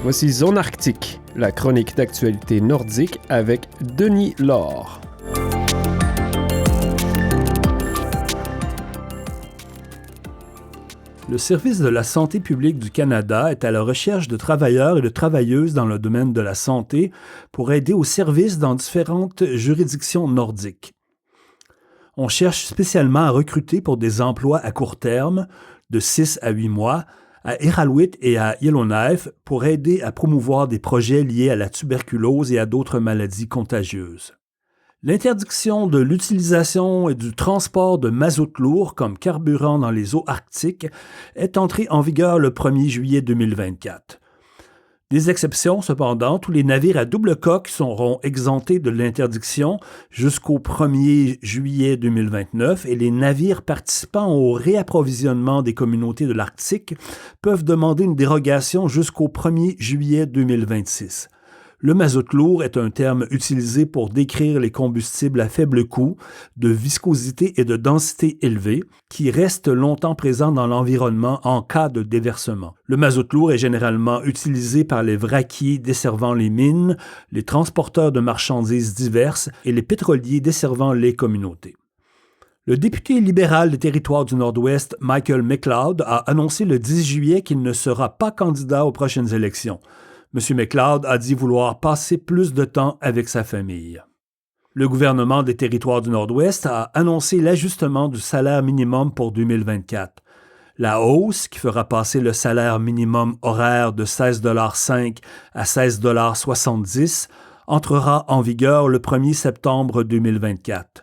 Voici Zone Arctique, la chronique d'actualité nordique avec Denis Laure. Le Service de la santé publique du Canada est à la recherche de travailleurs et de travailleuses dans le domaine de la santé pour aider au service dans différentes juridictions nordiques. On cherche spécialement à recruter pour des emplois à court terme, de 6 à 8 mois, à Iqaluit et à Yellowknife pour aider à promouvoir des projets liés à la tuberculose et à d'autres maladies contagieuses. L'interdiction de l'utilisation et du transport de mazout lourd comme carburant dans les eaux arctiques est entrée en vigueur le 1er juillet 2024. Des exceptions, cependant, tous les navires à double coque seront exemptés de l'interdiction jusqu'au 1er juillet 2029 et les navires participant au réapprovisionnement des communautés de l'Arctique peuvent demander une dérogation jusqu'au 1er juillet 2026. Le mazout lourd est un terme utilisé pour décrire les combustibles à faible coût, de viscosité et de densité élevée, qui restent longtemps présents dans l'environnement en cas de déversement. Le mazout lourd est généralement utilisé par les vraquiers desservant les mines, les transporteurs de marchandises diverses et les pétroliers desservant les communautés. Le député libéral des Territoires du Nord-Ouest, Michael McLeod, a annoncé le 10 juillet qu'il ne sera pas candidat aux prochaines élections. M. McLeod a dit vouloir passer plus de temps avec sa famille. Le gouvernement des Territoires du Nord-Ouest a annoncé l'ajustement du salaire minimum pour 2024. La hausse, qui fera passer le salaire minimum horaire de 16,5 $ à 16,70 $, entrera en vigueur le 1er septembre 2024.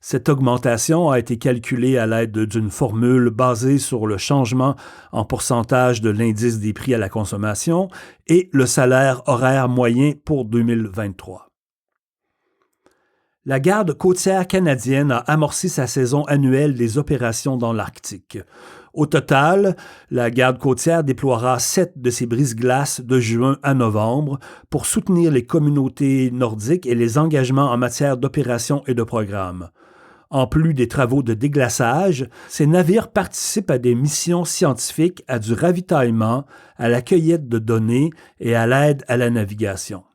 Cette augmentation a été calculée à l'aide d'une formule basée sur le changement en pourcentage de l'indice des prix à la consommation et le salaire horaire moyen pour 2023. La Garde côtière canadienne a amorcé sa saison annuelle des opérations dans l'Arctique. Au total, la Garde côtière déploiera 7 de ses brise-glaces de juin à novembre pour soutenir les communautés nordiques et les engagements en matière d'opérations et de programmes. En plus des travaux de déglaçage, ces navires participent à des missions scientifiques, à du ravitaillement, à la cueillette de données et à l'aide à la navigation.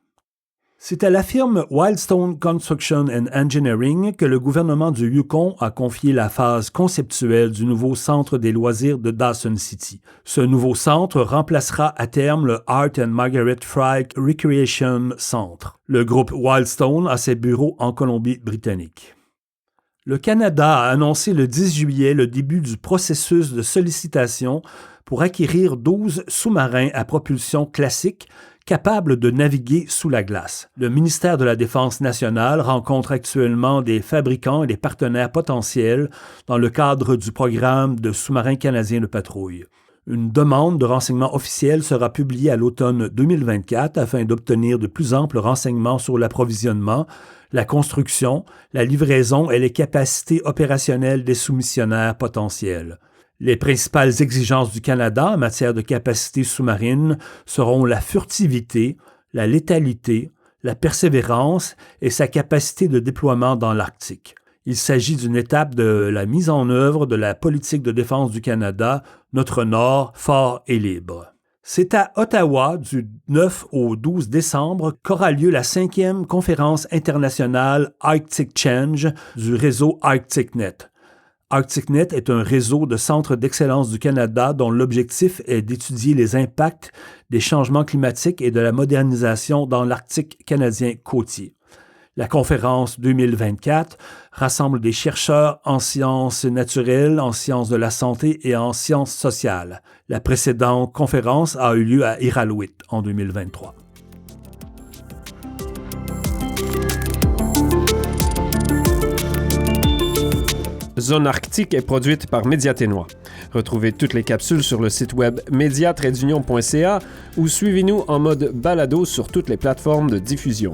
C'est à la firme Wildstone Construction and Engineering que le gouvernement du Yukon a confié la phase conceptuelle du nouveau centre des loisirs de Dawson City. Ce nouveau centre remplacera à terme le Art and Margaret Frye Recreation Centre. Le groupe Wildstone a ses bureaux en Colombie-Britannique. Le Canada a annoncé le 10 juillet le début du processus de sollicitation pour acquérir 12 sous-marins à propulsion classique capables de naviguer sous la glace. Le ministère de la Défense nationale rencontre actuellement des fabricants et des partenaires potentiels dans le cadre du programme de sous-marins canadiens de patrouille. Une demande de renseignement officiel sera publiée à l'automne 2024 afin d'obtenir de plus amples renseignements sur l'approvisionnement, la construction, la livraison et les capacités opérationnelles des soumissionnaires potentiels. Les principales exigences du Canada en matière de capacité sous-marine seront la furtivité, la létalité, la persévérance et sa capacité de déploiement dans l'Arctique. Il s'agit d'une étape de la mise en œuvre de la politique de défense du Canada, notre Nord, fort et libre. C'est à Ottawa, du 9 au 12 décembre, qu'aura lieu la 5e conférence internationale Arctic Change du réseau ArcticNet. ArcticNet est un réseau de centres d'excellence du Canada dont l'objectif est d'étudier les impacts des changements climatiques et de la modernisation dans l'Arctique canadien côtier. La conférence 2024 rassemble des chercheurs en sciences naturelles, en sciences de la santé et en sciences sociales. La précédente conférence a eu lieu à Iqaluit en 2023. Zone Arctique est produite par Médiaténois. Retrouvez toutes les capsules sur le site web media-union.ca ou suivez-nous en mode balado sur toutes les plateformes de diffusion.